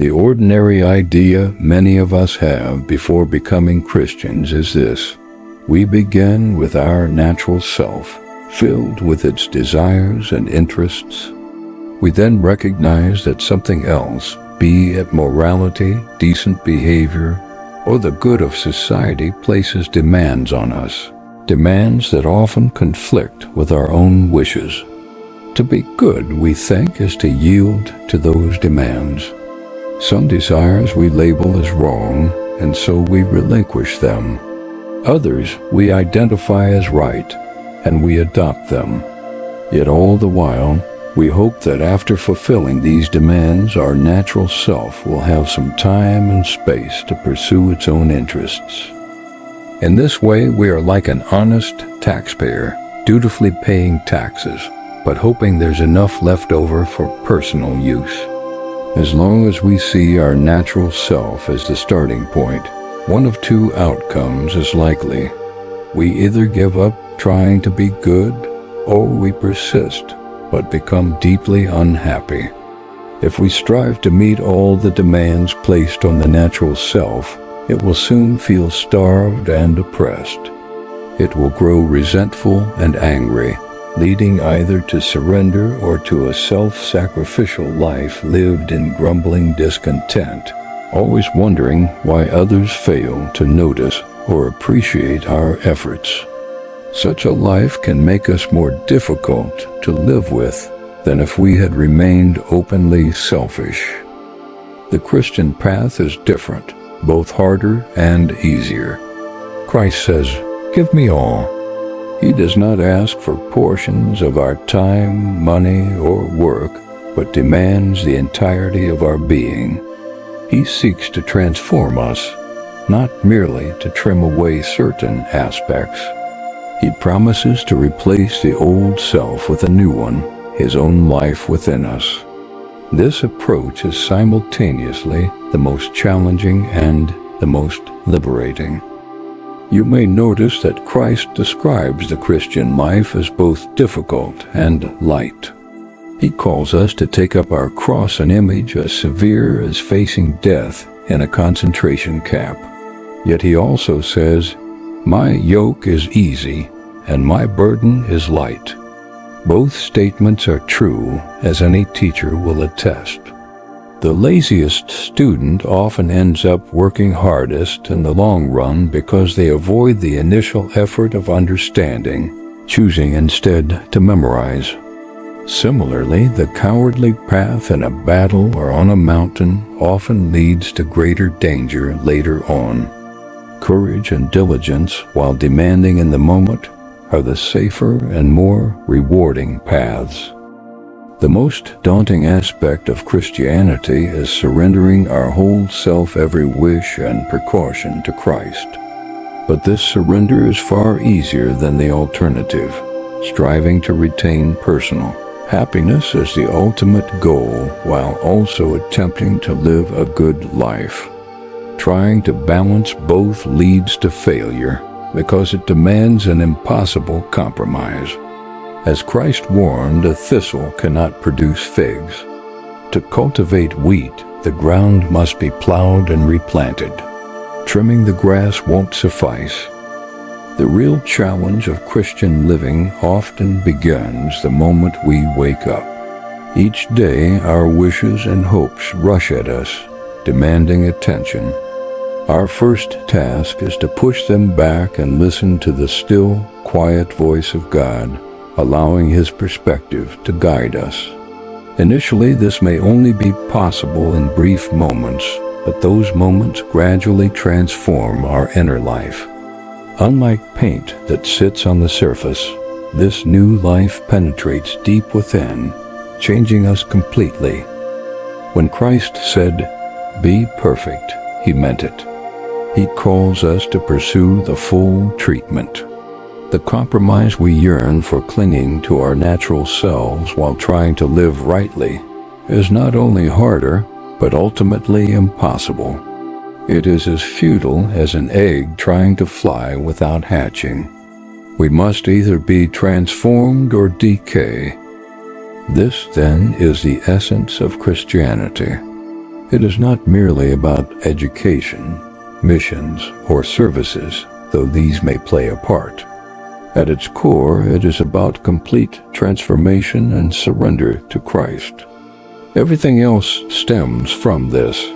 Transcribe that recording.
The ordinary idea many of us have before becoming Christians is this: we begin with our natural self, filled with its desires and interests. We then recognize that something else, be it morality, decent behavior, or the good of society, places demands on us, demands that often conflict with our own wishes. To be good, we think, is to yield to those demands. Some desires we label as wrong, and so we relinquish them. Others we identify as right, and we adopt them. Yet all the while, we hope that after fulfilling these demands, our natural self will have some time and space to pursue its own interests. In this way, we are like an honest taxpayer, dutifully paying taxes, but hoping there's enough left over for personal use. As long as we see our natural self as the starting point, one of two outcomes is likely. We either give up trying to be good, or we persist, but become deeply unhappy. If we strive to meet all the demands placed on the natural self, it will soon feel starved and oppressed. It will grow resentful and angry, leading either to surrender or to a self-sacrificial life lived in grumbling discontent, always wondering why others fail to notice or appreciate our efforts. Such a life can make us more difficult to live with than if we had remained openly selfish. The Christian path is different, both harder and easier. Christ says, "Give me all." He does not ask for portions of our time, money, or work, but demands the entirety of our being. He seeks to transform us, not merely to trim away certain aspects. He promises to replace the old self with a new one, his own life within us. This approach is simultaneously the most challenging and the most liberating. You may notice that Christ describes the Christian life as both difficult and light. He calls us to take up our cross, an image as severe as facing death in a concentration camp. Yet he also says, "My yoke is easy, and my burden is light." Both statements are true, as any teacher will attest. The laziest student often ends up working hardest in the long run because they avoid the initial effort of understanding, choosing instead to memorize. Similarly, the cowardly path in a battle or on a mountain often leads to greater danger later on. Courage and diligence, while demanding in the moment, are the safer and more rewarding paths. The most daunting aspect of Christianity is surrendering our whole self, every wish and precaution to Christ. But this surrender is far easier than the alternative, striving to retain personal happiness as the ultimate goal while also attempting to live a good life. Trying to balance both leads to failure because it demands an impossible compromise. As Christ warned, a thistle cannot produce figs. To cultivate wheat, the ground must be plowed and replanted. Trimming the grass won't suffice. The real challenge of Christian living often begins the moment we wake up. Each day, our wishes and hopes rush at us, demanding attention. Our first task is to push them back and listen to the still, quiet voice of God, allowing His perspective to guide us. Initially, this may only be possible in brief moments, but those moments gradually transform our inner life. Unlike paint that sits on the surface, this new life penetrates deep within, changing us completely. When Christ said, "Be perfect," He meant it. He calls us to pursue the full treatment. The compromise we yearn for, clinging to our natural selves while trying to live rightly, is not only harder, but ultimately impossible. It is as futile as an egg trying to fly without hatching. We must either be transformed or decay. This, then, is the essence of Christianity. It is not merely about education, missions, or services, though these may play a part. At its core, it is about complete transformation and surrender to Christ. Everything else stems from this.